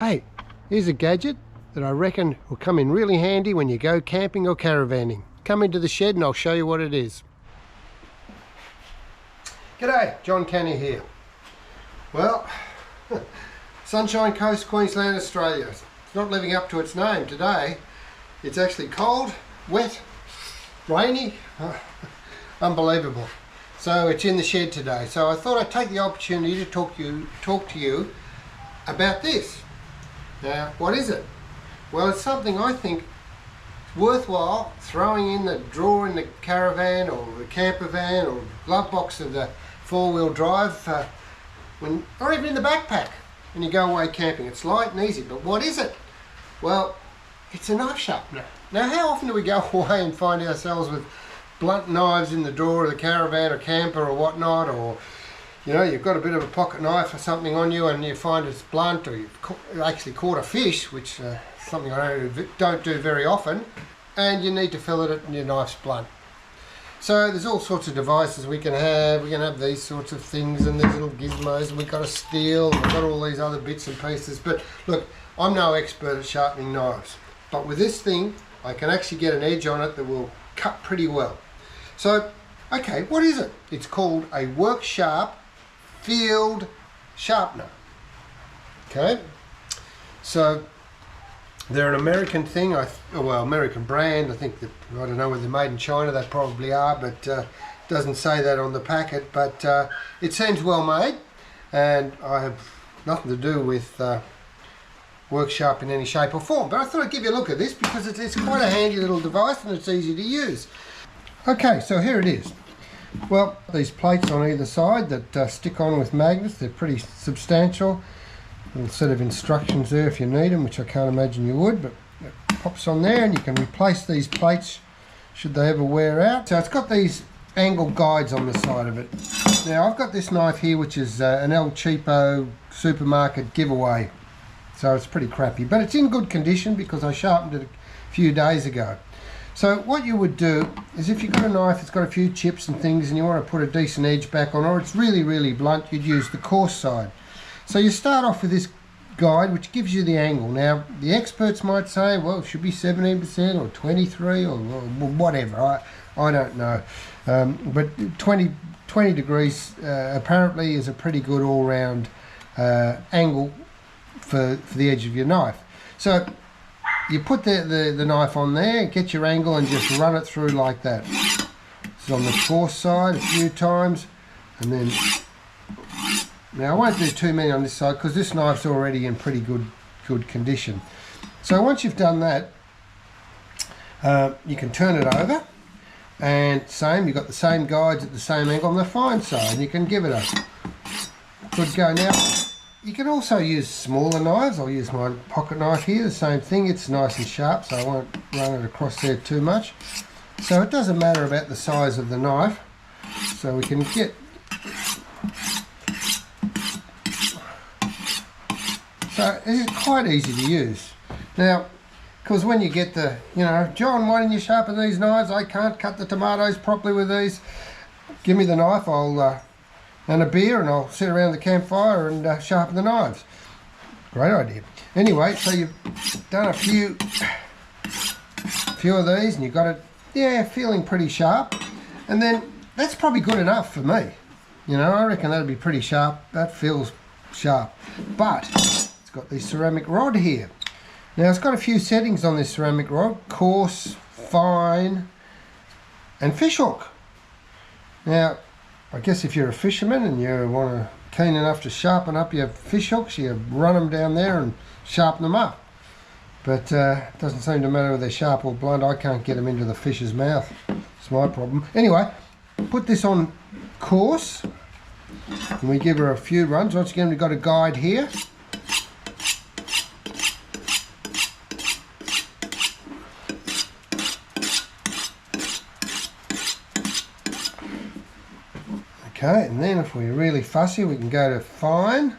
Hey, here's a gadget that I reckon will come in really handy when you go camping or caravaning. Come into the shed and I'll show you what it is. G'day, John Canny here. Well, Sunshine Coast, Queensland, Australia. It's not living up to its name today. It's actually cold, wet, rainy, unbelievable. So it's in the shed today. So I thought I'd take the opportunity to talk to you about this. Now, what is it? Well, it's something I think worthwhile throwing in the drawer in the caravan or the camper van or glove box of the four-wheel drive, or even in the backpack when you go away camping. It's light and easy, but what is it? Well, it's a knife sharpener. Now, how often do we go away and find ourselves with blunt knives in the drawer of the caravan or camper or whatnot, or you know, you've got a bit of a pocket knife or something on you and you find it's blunt, or you've actually caught a fish, which is something I don't do very often, and you need to fillet it and your knife's blunt. So there's all sorts of devices we can have. We can have these sorts of things and these little gizmos, and we've got a steel, and we've got all these other bits and pieces. But look, I'm no expert at sharpening knives, but with this thing I can actually get an edge on it that will cut pretty well. So, okay, what is it? It's called a Work Sharp field sharpener. Okay, so they're an American thing, well, American brand. I think I don't know whether they're made in China. They probably are, but doesn't say that on the packet. But it seems well made, and I have nothing to do with Work Sharp in any shape or form. But I thought I'd give you a look at this because it's quite a handy little device and it's easy to use. Okay, so here it is. Well, these plates on either side that stick on with magnets, they're pretty substantial. A little set of instructions there if you need them, which I can't imagine you would, but it pops on there and you can replace these plates should they ever wear out. So it's got these angle guides on the side of it. Now I've got this knife here, which is an El Cheapo supermarket giveaway, so it's pretty crappy, but it's in good condition because I sharpened it a few days ago. So what you would do is, if you've got a knife that's got a few chips and things and you want to put a decent edge back on, or it's really blunt, you'd use the coarse side. So you start off with this guide which gives you the angle. Now the experts might say, well, it should be 17% or 23 or whatever, I don't know, but 20 degrees apparently is a pretty good all-round angle for the edge of your knife. So you put the knife on there, get your angle and just run it through like that. It's on the coarse side a few times, and then, now I won't do too many on this side because this knife's already in pretty good condition. So once you've done that, you can turn it over, and you've got the same guides at the same angle on the fine side, and you can give it a good go. Now you can also use smaller knives. I'll use my pocket knife here, the same thing. It's nice and sharp, so I won't run it across there too much. So it doesn't matter about the size of the knife. So we can get, so it's quite easy to use. Now, because when you get the, you know, John, why didn't you sharpen these knives? I can't cut the tomatoes properly with these. Give me the knife, and a beer, and I'll sit around the campfire and sharpen the knives. Great idea. Anyway, so you've done a few of these and you've got it, yeah, feeling pretty sharp. And then that's probably good enough for me. You know, I reckon that'd be pretty sharp. That feels sharp. But it's got this ceramic rod here. Now it's got a few settings on this ceramic rod: coarse, fine, and fishhook. Now, I guess if you're a fisherman and you keen enough to sharpen up your fish hooks, you run them down there and sharpen them up. But it doesn't seem to matter whether they're sharp or blunt. I can't get them into the fish's mouth. It's my problem. Anyway, put this on coarse and we give her a few runs. Once again, we've got a guide here. Okay, and then if we're really fussy, we can go to fine.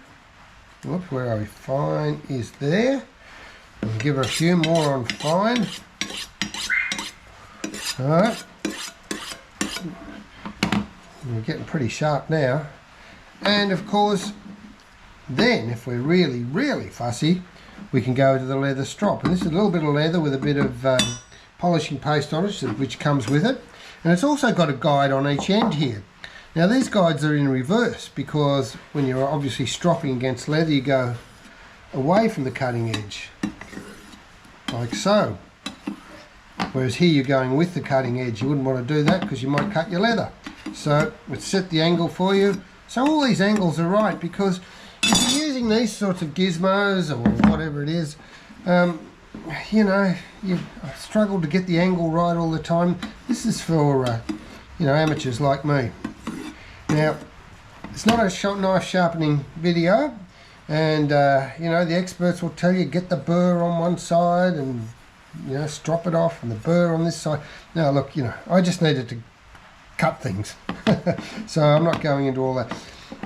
Whoops, where are we? Fine is there. We'll give her a few more on fine. Alright. We're getting pretty sharp now. And of course, Then, if we're really, really fussy, we can go to the leather strop. And this is a little bit of leather with a bit of polishing paste on it, which comes with it. And it's also got a guide on each end here. Now these guides are in reverse because when you're obviously stropping against leather, you go away from the cutting edge, like so. Whereas here you're going with the cutting edge. You wouldn't want to do that because you might cut your leather. So let's set the angle for you. So all these angles are right, because if you're using these sorts of gizmos or whatever it is, you know, you struggle to get the angle right all the time. This is for, you know, amateurs like me. Now, it's not a knife sharpening video, and, you know, the experts will tell you get the burr on one side and, you know, strop it off, and the burr on this side. Now, look, you know, I just needed to cut things, so I'm not going into all that.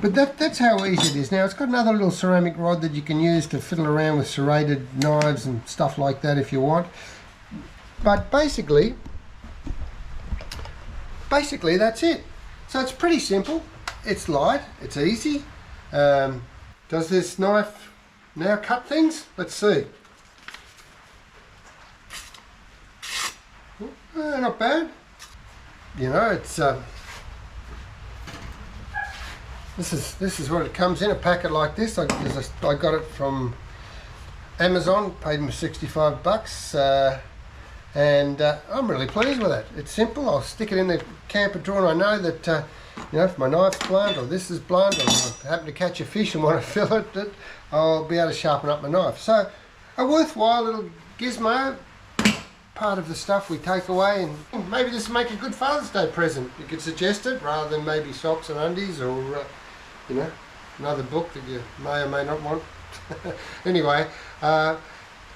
But that's how easy it is. Now it's got another little ceramic rod that you can use to fiddle around with serrated knives and stuff like that if you want. But basically that's it. So it's pretty simple. It's light. It's easy. Does this knife now cut things? Let's see. Not bad. You know, it's this is what it comes in, a packet like this. I got it from Amazon, paid me $65, and I'm really pleased with it. It's simple. I'll stick it in the camper drawer, and I know that you know, if my knife's blunt or this is blunt, or I happen to catch a fish and want to fillet it, I'll be able to sharpen up my knife. So a worthwhile little gizmo, part of the stuff we take away, and maybe this will make a good Father's Day present. You could suggest it rather than maybe socks and undies, or you know, another book that you may or may not want. Anyway,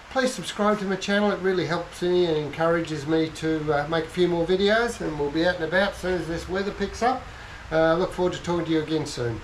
please subscribe to my channel. It really helps me and encourages me to make a few more videos, and we'll be out and about as soon as this weather picks up. Look forward to talking to you again soon.